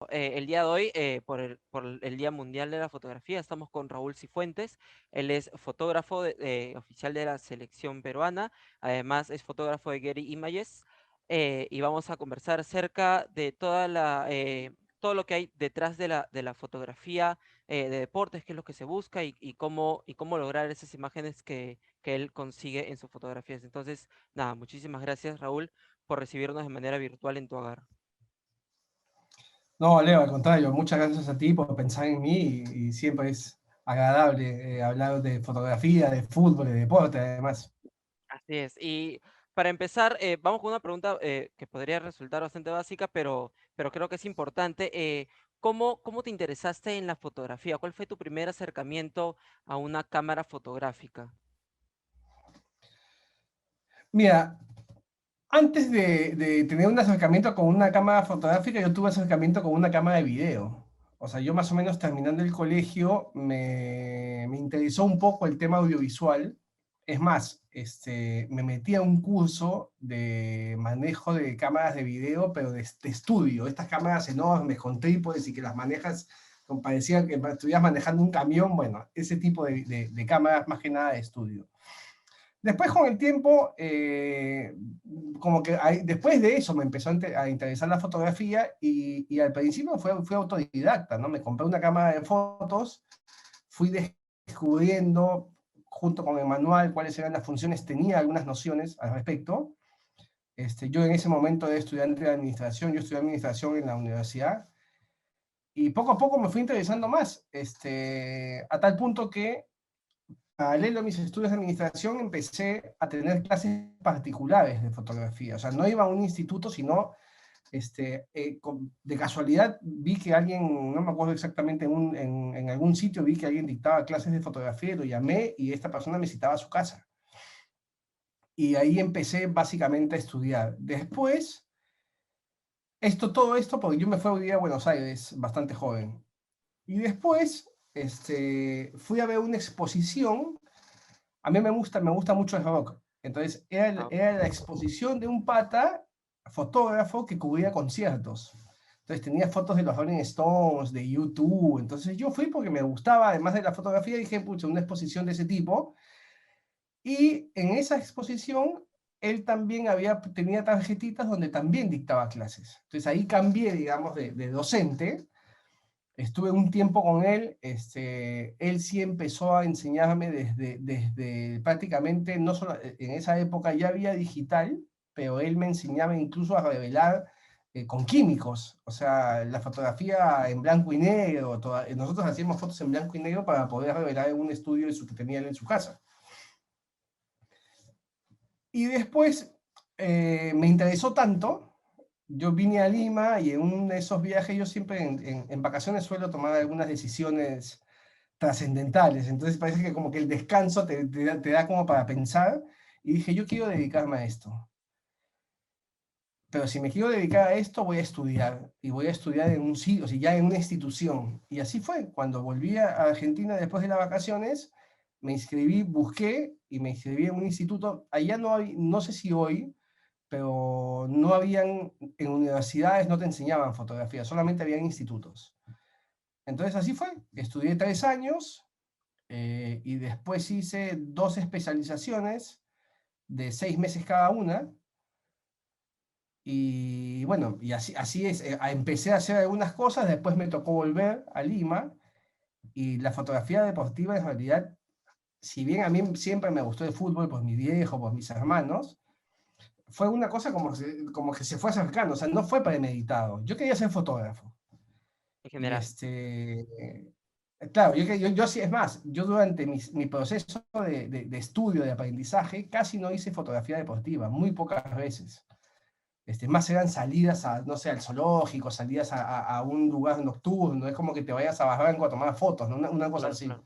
el día de hoy, por el Día Mundial de la Fotografía, estamos con Raúl Cifuentes. Él es fotógrafo oficial de la selección peruana, además es fotógrafo de Getty Images, y vamos a conversar acerca de todo lo que hay detrás de la fotografía de deportes, qué es lo que se busca y cómo lograr esas imágenes que él consigue en sus fotografías. Entonces, nada, muchísimas gracias, Raúl, por recibirnos de manera virtual en tu hogar. No, Leo, al contrario, muchas gracias a ti por pensar en mí y siempre es agradable hablar de fotografía, de fútbol, de deporte, además. Así es. Y para empezar, vamos con una pregunta que podría resultar bastante básica, pero creo que es importante. ¿Cómo te interesaste en la fotografía? ¿Cuál fue tu primer acercamiento a una cámara fotográfica? Mira, antes de tener un acercamiento con una cámara fotográfica, yo tuve acercamiento con una cámara de video. O sea, yo más o menos terminando el colegio me interesó un poco el tema audiovisual. Es más, me metí a un curso de manejo de cámaras de video, pero de estudio. Estas cámaras enormes con trípodes y que las manejas, como parecía que estuvieras manejando un camión. Bueno, ese tipo de cámaras más que nada de estudio. Después con el tiempo, como que después de eso me empezó a interesar la fotografía y al principio fue autodidacta, ¿no? Me compré una cámara de fotos, fui descubriendo junto con el manual cuáles eran las funciones, tenía algunas nociones al respecto. Yo en ese momento era estudiante de administración, yo estudié administración en la universidad y poco a poco me fui interesando más, a tal punto que paralelo a mis estudios de administración, empecé a tener clases particulares de fotografía. O sea, no iba a un instituto, sino de casualidad vi que alguien, no me acuerdo exactamente, en algún sitio vi que alguien dictaba clases de fotografía, lo llamé y esta persona me citaba a su casa. Y ahí empecé básicamente a estudiar. Después, todo esto, porque yo me fui a vivir a Buenos Aires bastante joven. Y después, fui a ver una exposición. A mí me gusta mucho el rock. Entonces, Ah, era la exposición de un pata, fotógrafo, que cubría conciertos. Entonces, tenía fotos de los Rolling Stones, de YouTube. Entonces, yo fui porque me gustaba, además de la fotografía, dije, pucha, una exposición de ese tipo. Y en esa exposición, él también tenía tarjetitas donde también dictaba clases. Entonces, ahí cambié, digamos, de docente. Estuve un tiempo con él, él sí empezó a enseñarme desde prácticamente, no solo en esa época ya había digital, pero él me enseñaba incluso a revelar con químicos, o sea, la fotografía en blanco y negro, nosotros hacíamos fotos en blanco y negro para poder revelar en un estudio que tenía él en su casa. Y después me interesó tanto, yo vine a Lima y en uno de esos viajes yo siempre en vacaciones suelo tomar algunas decisiones trascendentales, entonces parece que como que el descanso te da como para pensar y dije, yo quiero dedicarme a esto, pero si me quiero dedicar a esto voy a estudiar y voy a estudiar en un sitio, o sea, ya en una institución. Y así fue, cuando volví a Argentina después de las vacaciones, me inscribí, busqué y me inscribí en un instituto, allá no hay, no sé si hoy, pero no habían, en universidades no te enseñaban fotografía, solamente habían institutos. Entonces así fue, estudié 3 años y después hice 2 especializaciones de 6 meses cada una. Y bueno, y así es, empecé a hacer algunas cosas, después me tocó volver a Lima y la fotografía deportiva en realidad, si bien a mí siempre me gustó el fútbol por mi viejo, por mis hermanos, fue una cosa como que se fue acercando, o sea, no fue premeditado. Yo quería ser fotógrafo. en Y general. claro, yo sí, es más, yo durante mi proceso de estudio, de aprendizaje, casi no hice fotografía deportiva, muy pocas veces. Más eran salidas a, no sé, al zoológico, salidas a un lugar nocturno, es como que te vayas a Barranco a tomar fotos, ¿no? Una cosa Claro, así. claro.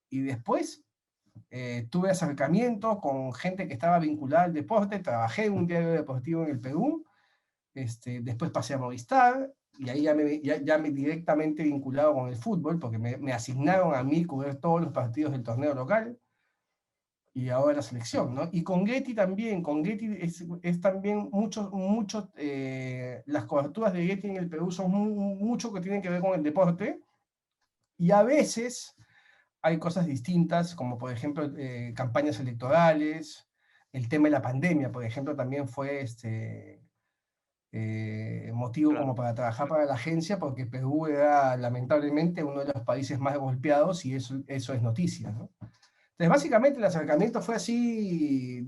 Y después tuve acercamiento con gente que estaba vinculada al deporte, trabajé en un diario deportivo en el Perú, después pasé a Movistar, y ahí ya me directamente vinculado con el fútbol, porque me asignaron a mí cubrir todos los partidos del torneo local. y ahora la selección, ¿no? Y con Getty también, con Getty es también las coberturas de Getty en el Perú son mucho que tienen que ver con el deporte, y a veces hay cosas distintas, como por ejemplo campañas electorales, el tema de la pandemia, por ejemplo, también fue motivo como Claro, para trabajar para la agencia, porque Perú era lamentablemente uno de los países más golpeados y eso es noticia, ¿no? Entonces, básicamente el acercamiento fue así,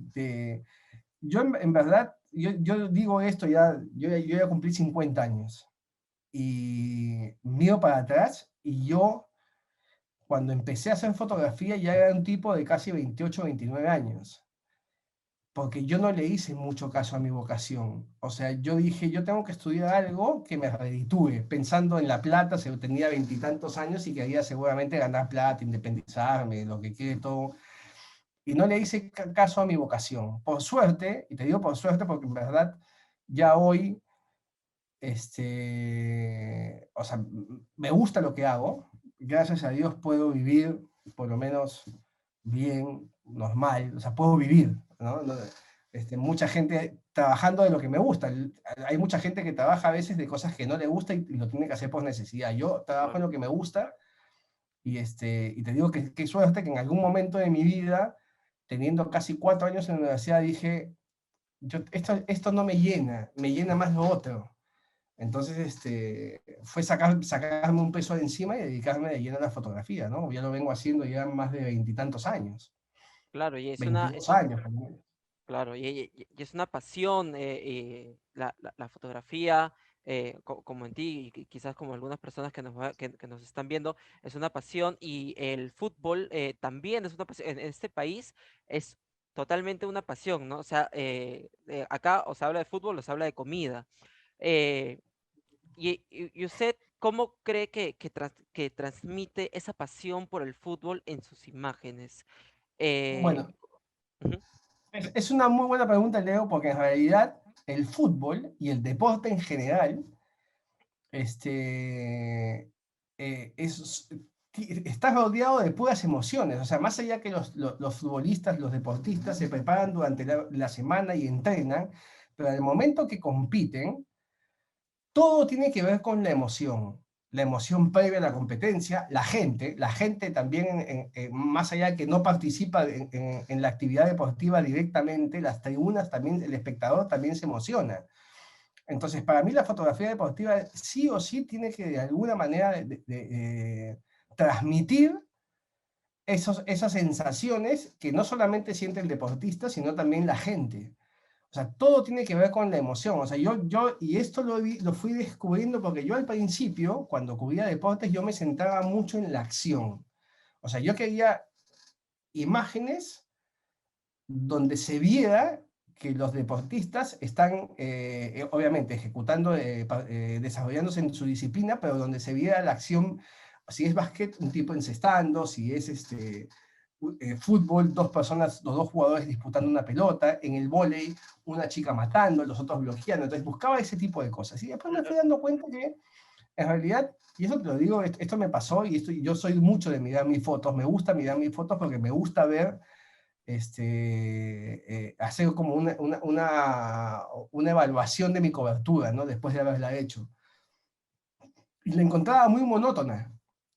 yo en verdad, yo digo esto ya, yo ya cumplí 50 años y miro para atrás y yo cuando empecé a hacer fotografía ya era un tipo de casi 28 29 años, porque yo no le hice mucho caso a mi vocación. O sea, yo dije, yo tengo que estudiar algo que me reditúe, pensando en la plata, se tenía veintitantos años y quería seguramente ganar plata, independizarme, lo que quiere todo. Y no le hice caso a mi vocación. Por suerte, y te digo por suerte porque en verdad ya hoy, o sea, me gusta lo que hago. Gracias a Dios puedo vivir por lo menos bien, normal, o sea, puedo vivir, ¿no? Mucha gente trabajando de lo que me gusta. Hay mucha gente que trabaja a veces de cosas que no le gusta y lo tiene que hacer por necesidad. Yo trabajo en claro. lo que me gusta y te digo que qué suerte que en algún momento de mi vida, teniendo casi 4 años en la universidad, dije, esto no me llena más lo otro. Entonces, fue sacarme un peso de encima y dedicarme de lleno a la fotografía, ¿no? Ya lo vengo haciendo ya más de veintitantos años, Claro, y es una, 22 años. También. claro, y es una pasión, la fotografía, como en ti, y quizás como algunas personas que nos están viendo, es una pasión, y el fútbol también es una pasión. En este país es totalmente una pasión, ¿no? O sea, acá o se habla de fútbol o se habla de comida. Eh, y usted, ¿cómo cree que transmite esa pasión por el fútbol en sus imágenes? Eh, Bueno, Ujú. es una muy buena pregunta, Leo, porque en realidad el fútbol y el deporte en general, este, está rodeado de puras emociones. O sea, más allá que los futbolistas, los deportistas se preparan durante la semana y entrenan, pero al momento que compiten, todo tiene que ver con la emoción previa a la competencia, la gente también, más allá de que no participa en la actividad deportiva directamente, las tribunas también, el espectador también se emociona. Entonces, para mí la fotografía deportiva sí o sí tiene que de alguna manera transmitir esas sensaciones que no solamente siente el deportista, sino también la gente. O sea, todo tiene que ver con la emoción. O sea, y esto lo fui descubriendo porque yo al principio, cuando cubría deportes, yo me centraba mucho en la acción. O sea, yo quería imágenes donde se viera que los deportistas están, obviamente, ejecutando, desarrollándose en su disciplina, pero donde se viera la acción, si es básquet, un tipo encestando, si es fútbol, dos personas, los dos jugadores disputando una pelota, en el vóley, una chica matando, los otros bloqueando, entonces buscaba ese tipo de cosas. Y después me fui dando cuenta que, en realidad, y eso te lo digo, esto me pasó, yo soy mucho de mirar mis fotos, me gusta mirar mis fotos porque me gusta ver hacer como una evaluación de mi cobertura, ¿no? Después de haberla hecho. Y la encontraba muy monótona.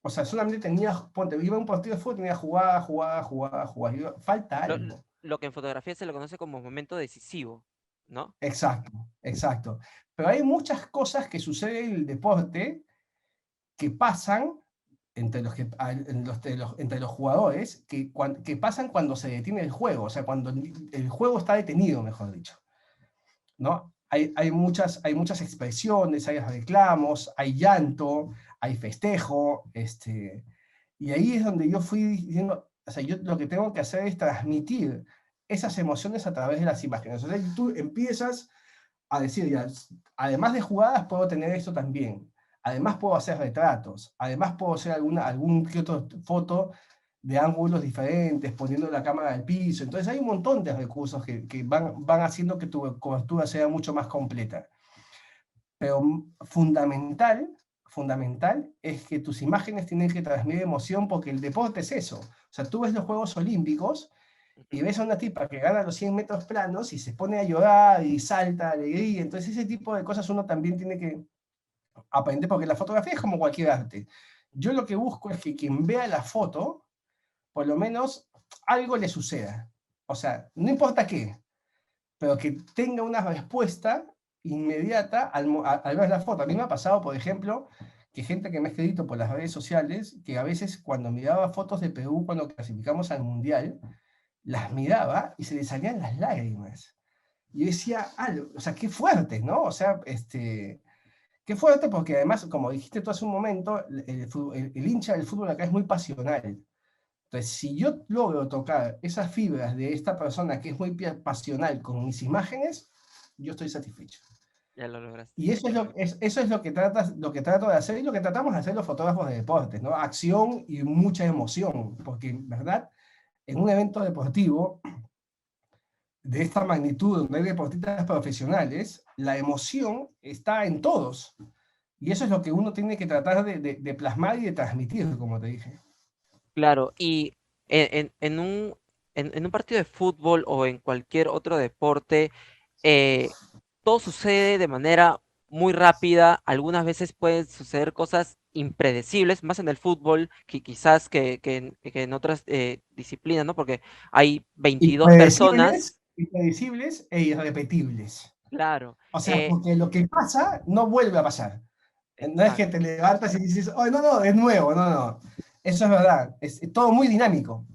O sea, solamente tenía, ponte, iba a un partido de fútbol, tenía jugada, jugada, jugada, jugada. Falta lo, algo. lo que en fotografía se le conoce como momento decisivo, ¿no? Exacto, exacto. Pero hay muchas cosas que suceden en el deporte que pasan entre los jugadores, que pasan cuando se detiene el juego, o sea, cuando el juego está detenido, mejor dicho. ¿No? Hay muchas expresiones, hay reclamos, hay llanto, hay festejo, y ahí es donde yo fui diciendo, o sea, yo lo que tengo que hacer es transmitir esas emociones a través de las imágenes. O sea, tú empiezas a decir, ya, además de jugadas, puedo tener esto también. Además puedo hacer retratos, además puedo hacer algún que otro foto de ángulos diferentes, poniendo la cámara al piso. Entonces hay un montón de recursos que van haciendo que tu cobertura sea mucho más completa. Pero fundamental es que tus imágenes tienen que transmitir emoción porque el deporte es eso. O sea, tú ves los Juegos Olímpicos y Ujú. ves a una tipa que gana los 100 metros planos y se pone a llorar y salta, alegría. Entonces ese tipo de cosas uno también tiene que aprender, porque la fotografía es como cualquier arte. Yo lo que busco es que quien vea la foto, por lo menos algo le suceda. O sea, no importa qué, pero que tenga una respuesta inmediata al ver la foto. A mí me ha pasado, por ejemplo, que gente que me ha escrito por las redes sociales, que a veces cuando miraba fotos de Perú, cuando clasificamos al Mundial, las miraba y se le salían las lágrimas. Y yo decía, ah, o sea, qué fuerte, ¿no? O sea, qué fuerte porque además, como dijiste tú hace un momento, el hincha del fútbol acá es muy pasional. Entonces, si yo logro tocar esas fibras de esta persona que es muy pasional con mis imágenes, yo estoy satisfecho. Ya lo lograste. Y eso es lo que trato de hacer y lo que tratamos de hacer los fotógrafos de deportes, ¿no? Acción y mucha emoción, porque en verdad, en un evento deportivo de esta magnitud, donde hay deportistas profesionales, la emoción está en todos. Y eso es lo que uno tiene que tratar de plasmar y de transmitir, como te dije. Claro, y en un partido de fútbol o en cualquier otro deporte, eh, todo sucede de manera muy rápida. Algunas veces pueden suceder cosas impredecibles, más en el fútbol que quizás que en otras disciplinas, ¿no? Porque hay 22 personas, Impredecibles e irrepetibles. claro, O sea, porque lo que pasa no vuelve a pasar. No es que exacto. te levantas y dices, oh, no, no, es nuevo, no, no. Eso es verdad. Es todo muy dinámico.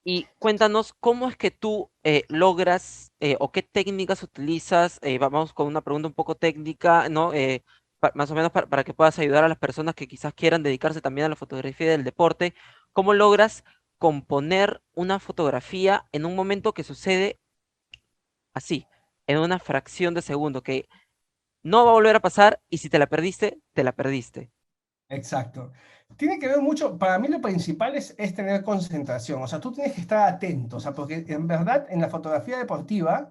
Y cuéntanos cómo es que tú logras o qué técnicas utilizas. Vamos con una pregunta un poco técnica, ¿no? Más o menos para que puedas ayudar a las personas que quizás quieran dedicarse también a la fotografía del deporte. ¿Cómo logras componer una fotografía en un momento que sucede así, en una fracción de segundo, que no va a volver a pasar y si te la perdiste, te la perdiste? Exacto. Tiene que ver mucho, para mí lo principal es tener concentración. O sea, tú tienes que estar atento. O sea, porque en verdad en la fotografía deportiva,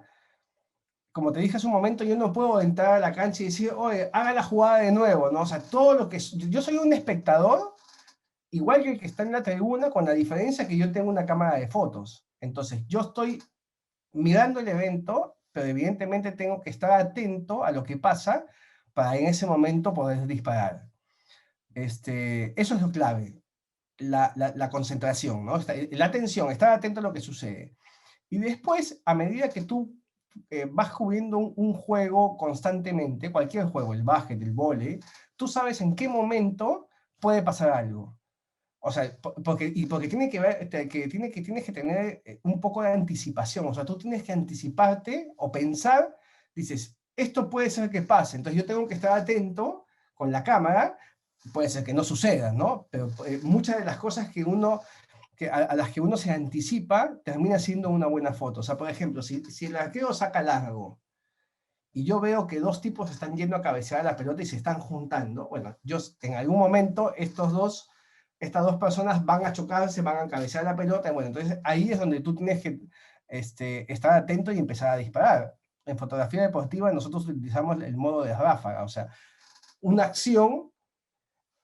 como te dije hace un momento, yo no puedo entrar a la cancha y decir, oye, haga la jugada de nuevo, ¿no? O sea, todo lo que... Yo soy un espectador igual que el que está en la tribuna, con la diferencia que yo tengo una cámara de fotos. Entonces, yo estoy mirando el evento, pero evidentemente tengo que estar atento a lo que pasa para en ese momento poder disparar. Eso es lo clave, la concentración, ¿no? La atención, estar atento a lo que sucede. Y después, a medida que tú vas cubriendo un juego constantemente, cualquier juego, el básquet, el vóley, tú sabes en qué momento puede pasar algo. O sea, porque tiene que ver, tienes que tener un poco de anticipación. O sea, tú tienes que anticiparte o pensar, dices, esto puede ser que pase. Entonces yo tengo que estar atento con la cámara, puede ser que no suceda, ¿no? Pero muchas de las cosas a las que uno se anticipa, termina siendo una buena foto. O sea, por ejemplo, si el arquero saca largo y yo veo que dos tipos están yendo a cabecear la pelota y se están juntando, bueno, yo en algún momento estas dos personas van a chocarse, van a cabecear la pelota, y bueno, entonces ahí es donde tú tienes que estar atento y empezar a disparar. En fotografía deportiva nosotros utilizamos el modo de ráfaga, o sea, una acción,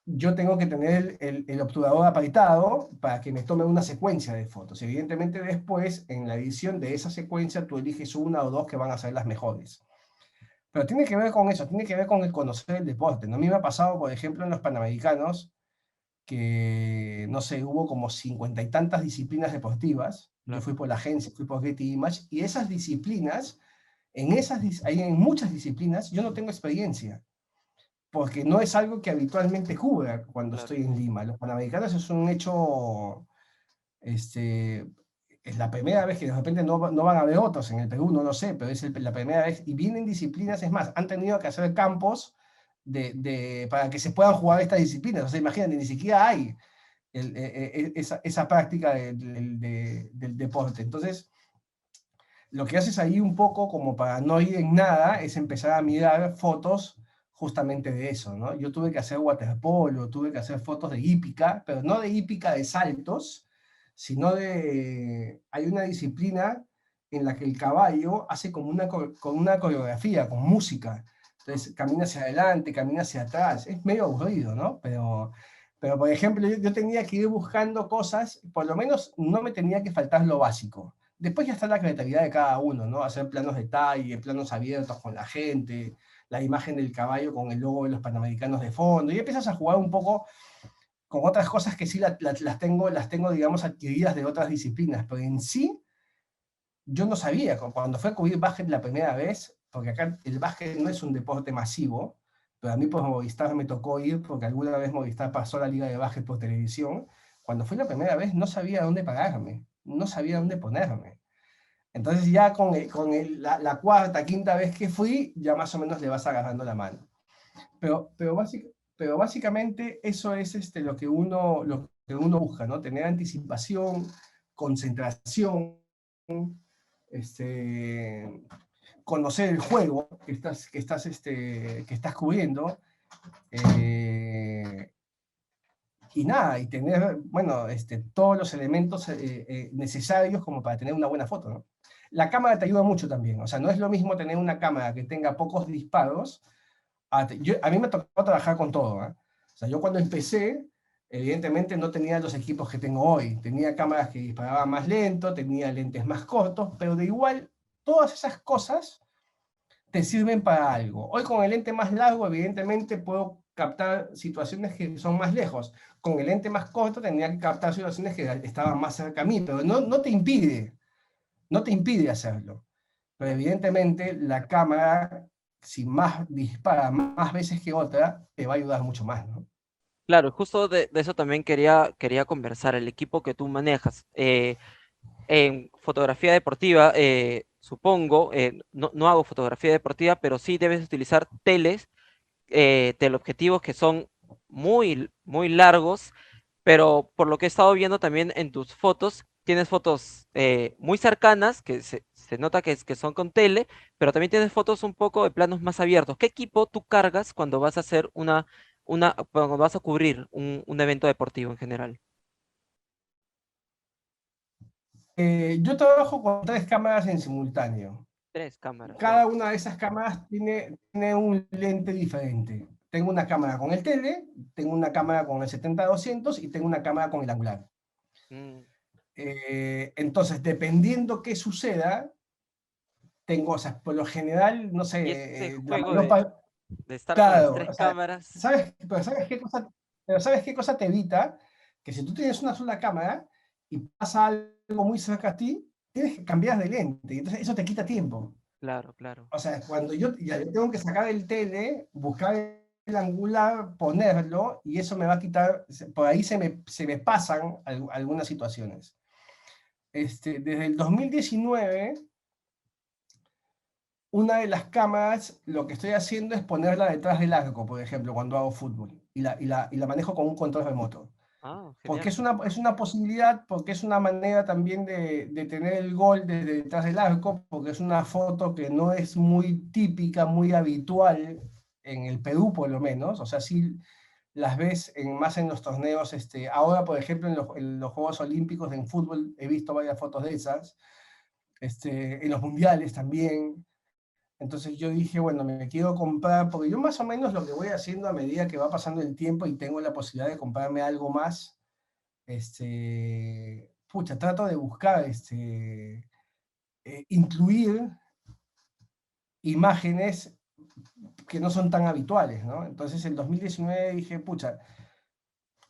yo tengo que tener el obturador apretado para que me tome una secuencia de fotos. Evidentemente después, en la edición de esa secuencia, tú eliges una o dos que van a ser las mejores. Pero tiene que ver con eso, tiene que ver con el conocer el deporte, ¿no? A mí me ha pasado, por ejemplo, en los Panamericanos, que, no sé, hubo como 50 y tantas disciplinas deportivas. Yo Claro. fui por la agencia, fui por Getty Image, y esas disciplinas, en muchas disciplinas, yo no tengo experiencia, porque no es algo que habitualmente cubra cuando Claro. estoy en Lima. Los Panamericanos es un hecho, este, es la primera vez que de repente no van a haber otros en el Perú, no lo sé, pero es la primera vez. Y vienen disciplinas, es más, han tenido que hacer campos para que se puedan jugar estas disciplinas. O sea, imagínate, ni siquiera hay esa práctica del deporte. Entonces, lo que haces ahí un poco como para no ir en nada es empezar a mirar fotos justamente de eso, ¿no? Yo tuve que hacer waterpolo, tuve que hacer fotos de hípica, pero no de hípica de saltos, sino de... Hay una disciplina en la que el caballo hace como con una coreografía, con música. Mm. Entonces camina hacia adelante, camina hacia atrás. Es medio aburrido, ¿no? Pero por ejemplo, yo tenía que ir buscando cosas, por lo menos no me tenía que faltar lo básico. Después ya está la creatividad de cada uno, ¿no? Hacer planos de detalle, planos abiertos con la gente, la imagen del caballo con el logo de los Panamericanos de fondo, y empiezas a jugar un poco con otras cosas que sí las tengo, digamos, adquiridas de otras disciplinas, pero en sí yo no sabía, cuando fue a cubrir básquet la primera vez, porque acá el básquet no es un deporte masivo, pero a mí por Movistar me tocó ir, porque alguna vez Movistar pasó la liga de básquet por televisión. Cuando fue la primera vez no sabía dónde pararme, no sabía dónde ponerme. Entonces ya la cuarta, quinta vez que fui, ya más o menos le vas agarrando la mano. Pero, pero, pero básicamente eso es lo que uno busca, ¿no? Tener anticipación, concentración, este, conocer el juego que estás cubriendo, eh, y nada, y tener, bueno, todos los elementos necesarios como para tener una buena foto, ¿no? La cámara te ayuda mucho también, o sea, no es lo mismo tener una cámara que tenga pocos disparos. A mí me tocó trabajar con todo, ¿eh? O sea, yo cuando empecé, evidentemente no tenía los equipos que tengo hoy. Tenía cámaras que disparaban más lento, tenía lentes más cortos, pero de igual, todas esas cosas te sirven para algo. Hoy con el lente más largo, evidentemente puedo captar situaciones que son más lejos. Con el lente más corto tenía que captar situaciones que estaban más cerca a mí, pero no te impide hacerlo. Pero evidentemente la cámara, si más dispara más veces que otra, te va a ayudar mucho más, ¿no? Claro, justo de eso también quería conversar, el equipo que tú manejas. En fotografía deportiva, supongo, no hago fotografía deportiva, pero sí debes utilizar teleobjetivos que son muy largos, pero por lo que he estado viendo también en tus fotos, tienes fotos muy cercanas, que se nota que son con tele, pero también tienes fotos un poco de planos más abiertos. ¿Qué equipo tú cargas cuando vas a hacer cuando vas a cubrir un evento deportivo en general? Yo trabajo con tres cámaras en simultáneo. Tres cámaras, wow. Cada una de esas cámaras tiene un lente diferente. Tengo una cámara con el tele, tengo una cámara con el 70-200 y tengo una cámara con el angular. Entonces, dependiendo qué suceda, tengo, o sea, por lo general, no Y ese sé, la juego mayor parte, de estar con las claro, tres o sea, cámaras, ¿sabes qué cosa te evita? Que si tú tienes una sola cámara y pasa algo muy cerca a ti, tienes que cambiar de lente, y entonces eso te quita tiempo. claro, claro. O sea, cuando yo tengo que sacar el tele, buscar el angular, ponerlo, y eso me va a quitar, por ahí se me pasan algunas situaciones. Desde el 2019, una de las cámaras, lo que estoy haciendo es ponerla detrás del arco, por ejemplo, cuando hago fútbol, y la manejo con un control remoto. Ah, Porque genial. es una posibilidad, porque es una manera también de tener el gol desde detrás del arco, porque es una foto que no es muy típica, muy habitual en el Perú por lo menos, o sea, sí las ves más en los torneos, ahora por ejemplo en los Juegos Olímpicos en fútbol he visto varias fotos de esas, en los mundiales también. Entonces yo dije, bueno, me quiero comprar, porque yo más o menos lo que voy haciendo a medida que va pasando el tiempo y tengo la posibilidad de comprarme algo más, pucha, trato de buscar, incluir imágenes que no son tan habituales, ¿no? Entonces en 2019 dije, pucha,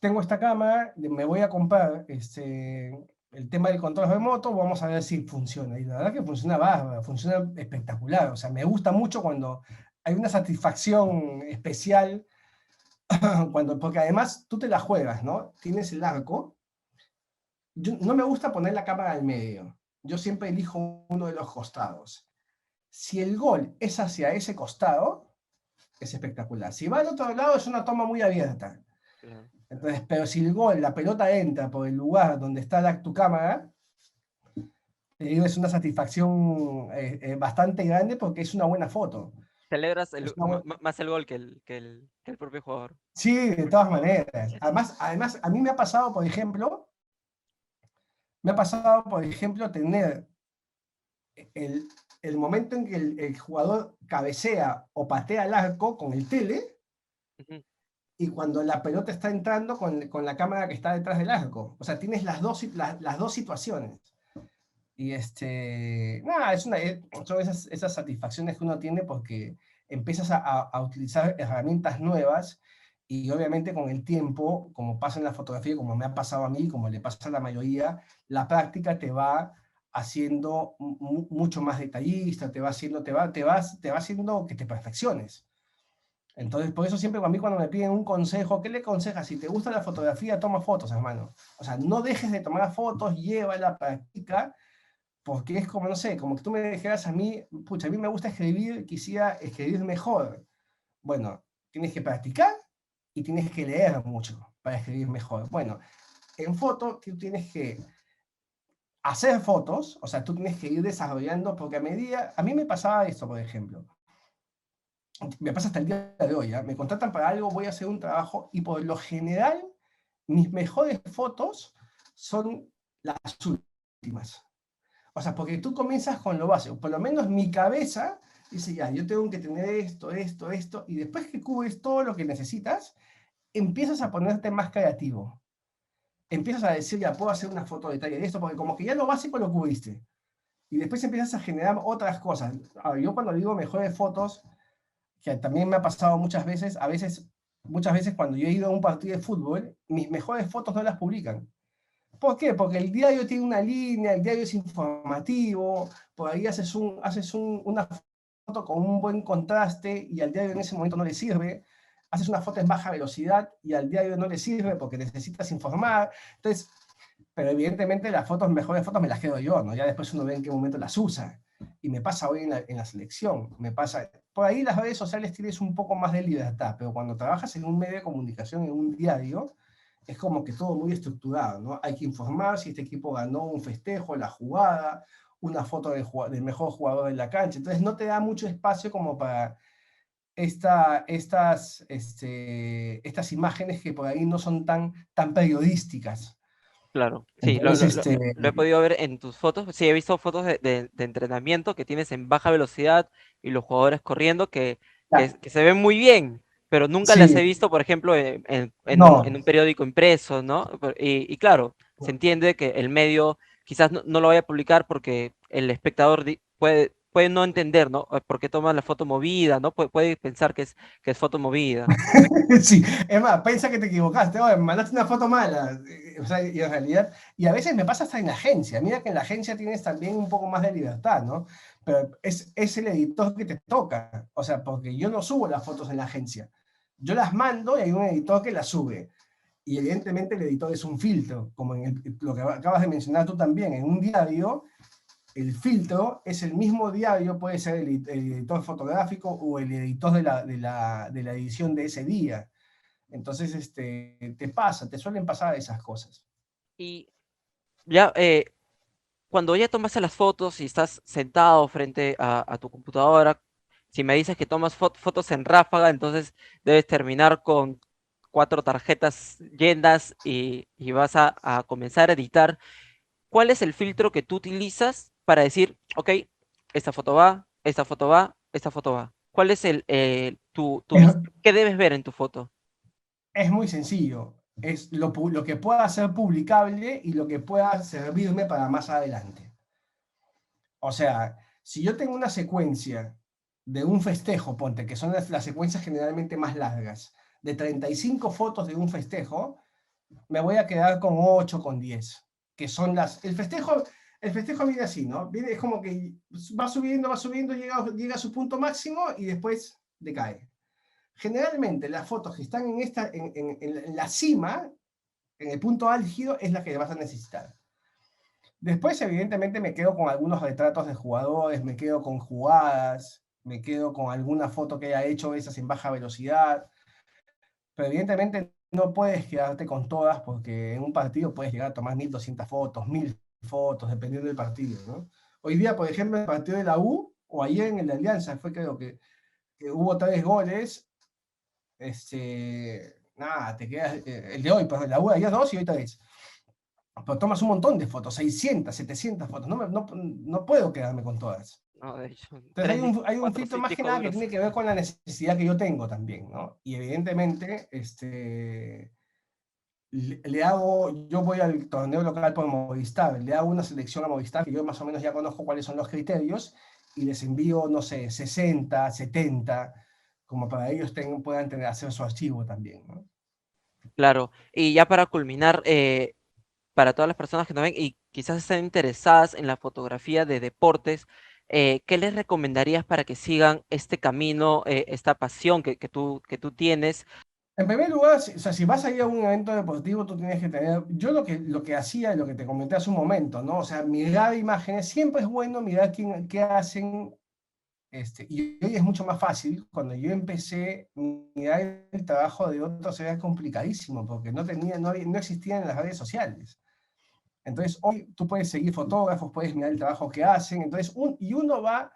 tengo esta cámara, me voy a comprar el tema del control remoto, vamos a ver si funciona. Y la verdad que funciona bárbaro, funciona espectacular. O sea, me gusta mucho cuando hay una satisfacción especial, porque además tú te la juegas, ¿no? Tienes el arco. No me gusta poner la cámara al medio. Yo siempre elijo uno de los costados. Si el gol es hacia ese costado, es espectacular. Si va al otro lado, es una toma muy abierta. Claro. Entonces, pero si el gol, la pelota entra por el lugar donde está tu cámara, te digo, es una satisfacción bastante grande porque es una buena foto. Celebras Es una buena... más el gol que el propio jugador. Sí, de todas maneras. Además, a mí me ha pasado, por ejemplo, tener el, el momento en que el jugador cabecea o patea el arco con el tele Ujú. y cuando la pelota está entrando con la cámara que está detrás del arco. O sea, tienes las dos situaciones. Y nada, son esas satisfacciones que uno tiene porque empiezas a utilizar herramientas nuevas y obviamente con el tiempo, como pasa en la fotografía, como me ha pasado a mí, como le pasa a la mayoría, la práctica te va haciendo mucho más detallista, te va haciendo que te perfecciones. Entonces, por eso siempre a mí cuando me piden un consejo, ¿qué le aconsejas? Si te gusta la fotografía, toma fotos, hermano. O sea, no dejes de tomar fotos, lleva la práctica, porque es como, no sé, como que tú me dijeras a mí, pucha, a mí me gusta escribir, quisiera escribir mejor. Bueno, tienes que practicar y tienes que leer mucho para escribir mejor. Bueno, en foto tú tienes que hacer fotos, o sea, tú tienes que ir desarrollando, porque a mí me pasaba esto, por ejemplo, me pasa hasta el día de hoy, ¿ya? Me contratan para algo, voy a hacer un trabajo y por lo general mis mejores fotos son las últimas. O sea, porque tú comienzas con lo básico. Por lo menos mi cabeza dice, ya, yo tengo que tener esto, esto, esto, y después que cubres todo lo que necesitas, empiezas a ponerte más creativo. Empiezas a decir, ya, puedo hacer una foto de detalle de esto, porque como que ya lo básico lo cubriste. Y después empiezas a generar otras cosas. Ahora, yo cuando digo mejores fotos, que también me ha pasado muchas veces cuando yo he ido a un partido de fútbol, mis mejores fotos no las publican. ¿Por qué? Porque el diario tiene una línea, el diario es informativo, por ahí una foto con un buen contraste y al diario en ese momento no le sirve. Haces una foto en baja velocidad y al diario no le sirve porque necesitas informar. Entonces, pero evidentemente las mejores fotos me las quedo yo, ¿no? Ya después uno ve en qué momento las usa. Y me pasa hoy en la selección, me pasa... Por ahí las redes sociales tienes un poco más de libertad, pero cuando trabajas en un medio de comunicación, en un diario, es como que todo muy estructurado, ¿no? Hay que informar si este equipo ganó un festejo, la jugada, una foto del mejor jugador de la cancha. Entonces no te da mucho espacio como para estas imágenes que por ahí no son tan periodísticas. Claro, sí, Entonces, lo he podido ver en tus fotos. Sí, he visto fotos de entrenamiento que tienes en baja velocidad y los jugadores corriendo que se ven muy bien, pero nunca las sí, he visto, por ejemplo, en no. un periódico impreso, ¿no? Y claro, se entiende que el medio quizás no lo vaya a publicar porque el espectador puede no entender, ¿no? ¿Por qué tomas la foto movida, ¿no? Puede pensar que es foto movida. Sí, es más, piensa que te equivocaste, oye, me mandaste una foto mala. O sea, y en realidad, y a veces me pasa hasta en la agencia. Mira que en la agencia tienes también un poco más de libertad, ¿no? Pero es el editor que te toca. O sea, porque yo no subo las fotos en la agencia. Yo las mando y hay un editor que las sube. Y evidentemente el editor es un filtro, como lo que acabas de mencionar tú también. En un diario, el filtro es el mismo diario, puede ser el editor fotográfico o el editor de la edición de ese día. Entonces, te suelen pasar esas cosas. Y ya, cuando ya tomaste las fotos y estás sentado frente a tu computadora, si me dices que tomas fotos en ráfaga, entonces debes terminar con 4 tarjetas llenas y vas a comenzar a editar. ¿Cuál es el filtro que tú utilizas para decir, ok, esta foto va, esta foto va, esta foto va? ¿Cuál es Es, qué debes ver en tu foto? es muy sencillo. Es lo que pueda ser publicable y lo que pueda servirme para más adelante. O sea, si yo tengo una secuencia de un festejo, ponte, que son las secuencias generalmente más largas, de 35 fotos de un festejo, me voy a quedar con 8, con 10, que son el festejo viene así, ¿no? Es como que va subiendo, llega a su punto máximo y después decae. Generalmente las fotos que están en la cima, en el punto álgido, es la que vas a necesitar. Después, evidentemente, me quedo con algunos retratos de jugadores, me quedo con jugadas, me quedo con alguna foto que haya hecho esas en baja velocidad, pero evidentemente no puedes quedarte con todas porque en un partido puedes llegar a tomar 1200 fotos, 1000 fotos, dependiendo del partido, ¿no? Hoy día, por ejemplo, el partido de la U, o ayer en el de Alianza, creo que hubo 3 goles, nada, te quedas, el de hoy, pues la U de ayer 2 y hoy 3. Pero tomas un montón de fotos, 600, 700 fotos, no puedo quedarme con todas. No, de hecho, Entonces hay un cuatro filtro más que nada que discos tiene duros. que ver con la necesidad que yo tengo también, ¿no? Y evidentemente, yo voy al torneo local por Movistar, le hago una selección a Movistar, que yo más o menos ya conozco cuáles son los criterios, y les envío, no sé, 60, 70, como para ellos puedan hacer su archivo también, ¿no? Claro, y ya para culminar, para todas las personas que nos ven y quizás estén interesadas en la fotografía de deportes, ¿qué les recomendarías para que sigan este camino, esta pasión que tú tienes? En primer lugar, o sea, si vas a ir a un evento deportivo, tú tienes que tener, yo lo que hacía y lo que te comenté hace un momento, ¿no? O sea, mirar imágenes, siempre es bueno mirar qué hacen. Y hoy es mucho más fácil. Cuando yo empecé, mirar el trabajo de otros era complicadísimo, porque no existían las redes sociales. Entonces, hoy tú puedes seguir fotógrafos, puedes mirar el trabajo que hacen. Entonces, uno va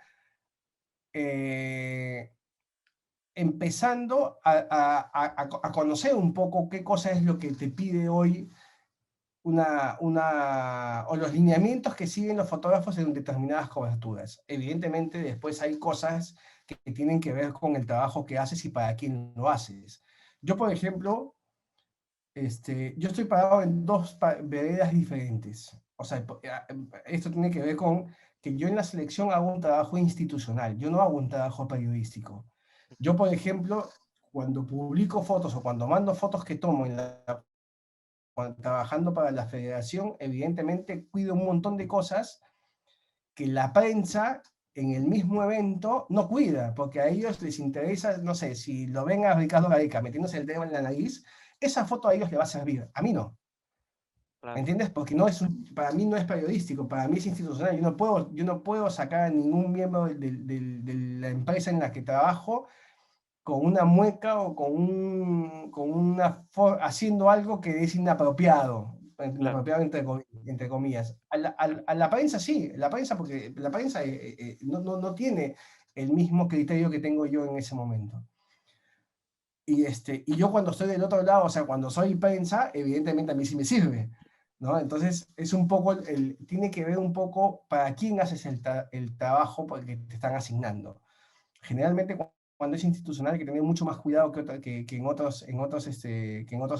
eh, empezando a conocer un poco qué cosa es lo que te pide hoy o los lineamientos que siguen los fotógrafos en determinadas coberturas. Evidentemente, después hay cosas que tienen que ver con el trabajo que haces y para quién lo haces. Yo, por ejemplo, yo estoy parado en dos veredas diferentes. O sea, esto tiene que ver con que yo en la selección hago un trabajo institucional, yo no hago un trabajo periodístico. Yo, por ejemplo, cuando publico fotos o cuando mando fotos que tomo trabajando para la federación, evidentemente cuido un montón de cosas que la prensa en el mismo evento no cuida, porque a ellos les interesa, no sé, si lo ven a Ricardo Gareca metiéndose el dedo en la nariz, esa foto a ellos les va a servir, a mí no. ¿Me Claro, entiendes? Porque para mí no es periodístico, para mí es institucional. Yo no puedo sacar a ningún miembro de la empresa en la que trabajo con una mueca o haciendo algo que es claro, inapropiado entre comillas. A la prensa sí, la prensa, porque la prensa no tiene el mismo criterio que tengo yo en ese momento. Y yo cuando estoy del otro lado, o sea, cuando soy prensa, evidentemente a mí sí me sirve, ¿no? Entonces, es un poco, tiene que ver un poco para quién haces el trabajo que te están asignando. Generalmente cuando es institucional hay que tener mucho más cuidado que en otros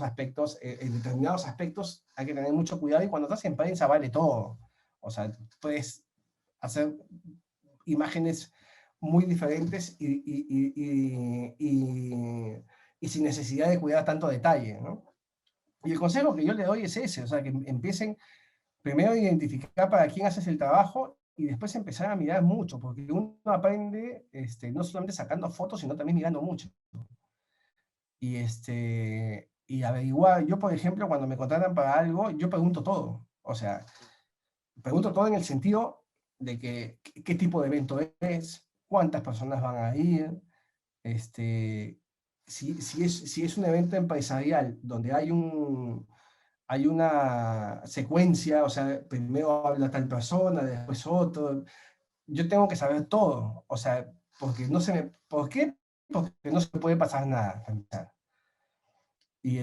aspectos, en determinados aspectos hay que tener mucho cuidado y cuando estás en prensa vale todo. O sea, puedes hacer imágenes muy diferentes y sin necesidad de cuidar tanto detalle, ¿no? Y el consejo que yo le doy es ese, o sea, que empiecen primero a identificar para quién haces el trabajo y después empezar a mirar mucho, porque uno aprende no solamente sacando fotos, sino también mirando mucho. Y averiguar, yo por ejemplo, cuando me contratan para algo, yo pregunto todo. O sea, pregunto todo en el sentido de qué tipo de evento es, cuántas personas van a ir, este, si es un evento empresarial donde hay una secuencia, o sea, primero habla tal persona, después otro, yo tengo que saber todo, o sea, ¿por qué? Porque no se me puede pasar nada, para empezar. Y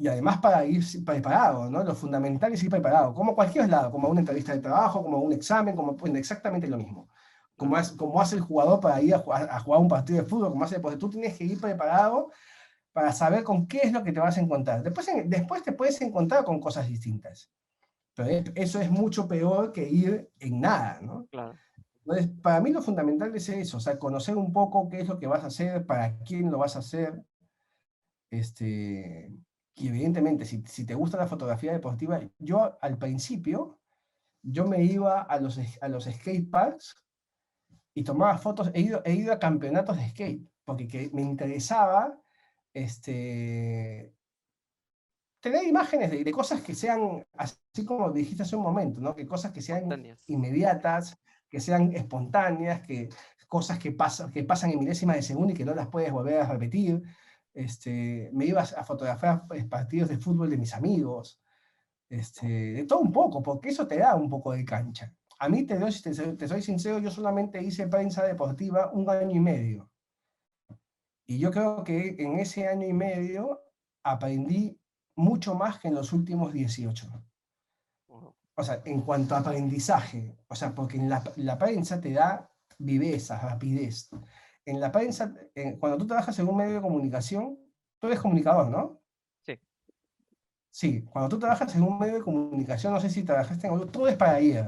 además para ir preparado, ¿no? Lo fundamental es ir preparado, como cualquier lado, como una entrevista de trabajo, como un examen, como pues, exactamente lo mismo. Como, claro, como hace el jugador para ir a jugar un partido de fútbol, como hace, porque tú tienes que ir preparado para saber con qué es lo que te vas a encontrar. Después te puedes encontrar con cosas distintas, pero eso es mucho peor que ir en nada, ¿no? claro. Entonces, para mí lo fundamental es eso, o sea, conocer un poco qué es lo que vas a hacer, para quién lo vas a hacer, este, y evidentemente, si te gusta la fotografía deportiva, yo al principio, yo me iba a los skate parks y tomaba fotos, he ido a campeonatos de skate, porque me interesaba este, tener imágenes de cosas que sean, así como dijiste hace un momento, ¿no? Que cosas que sean Espontáneas. inmediatas, que sean espontáneas, cosas que pasan en milésimas de segundo y que no las puedes volver a repetir. Me ibas a fotografiar partidos de fútbol de mis amigos, de todo un poco, porque eso te da un poco de cancha. A mí, te soy sincero, yo solamente hice prensa deportiva un año y medio. Y yo creo que en ese año y medio aprendí mucho más que en los últimos 18. Wow, O sea, en cuanto a aprendizaje, o sea, porque en la prensa te da viveza, rapidez. En la prensa, cuando tú trabajas en un medio de comunicación, tú eres comunicador, ¿no? sí, Sí, cuando tú trabajas en un medio de comunicación, no sé si trabajaste en algo, todo es para ayer.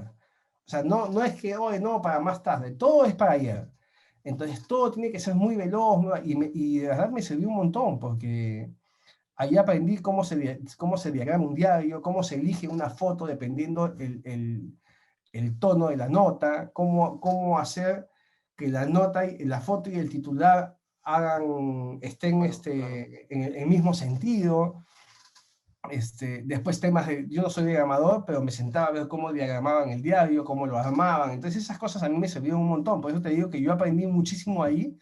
O sea, no es que hoy no, para más tarde, todo es para ayer. Entonces, todo tiene que ser muy veloz, ¿no? Y de verdad me sirvió un montón, porque ahí aprendí cómo se diagrama un diario, cómo se elige una foto dependiendo el tono de la nota, cómo hacer que la nota, la foto y el titular estén Claro, claro. en el mismo sentido. Después temas yo no soy diagramador, pero me sentaba a ver cómo diagramaban el diario, cómo lo armaban. Entonces esas cosas a mí me sirvieron un montón. Por eso te digo que yo aprendí muchísimo ahí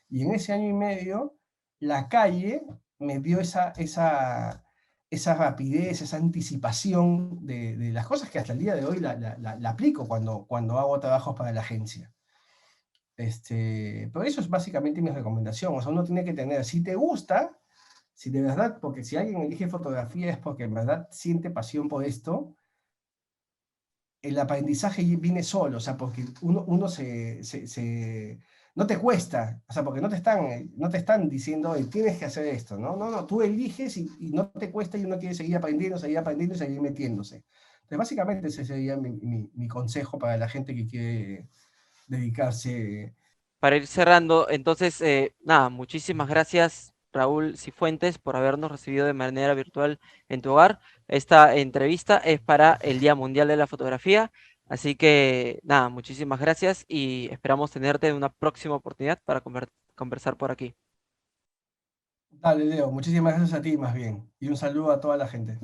y en ese año y medio la calle me dio esa rapidez, esa anticipación de las cosas que hasta el día de hoy la aplico cuando hago trabajos para la agencia. Pero eso es básicamente mi recomendación. O sea, uno tiene que tener, si te gusta, si de verdad, porque si alguien elige fotografía es porque en verdad siente pasión por esto, el aprendizaje viene solo, o sea, porque uno no te cuesta, o sea, porque no te están diciendo, tienes que hacer esto, ¿no? No, no, tú eliges y no te cuesta y uno quiere seguir aprendiendo y seguir metiéndose. Entonces, básicamente ese sería mi consejo para la gente que quiere dedicarse. Para ir cerrando, entonces, nada, muchísimas gracias, Raúl Cifuentes, por habernos recibido de manera virtual en tu hogar. Esta entrevista es para el Día Mundial de la Fotografía, así que, nada, muchísimas gracias y esperamos tenerte en una próxima oportunidad para conversar por aquí. Dale, Leo, muchísimas gracias a ti más bien, y un saludo a toda la gente.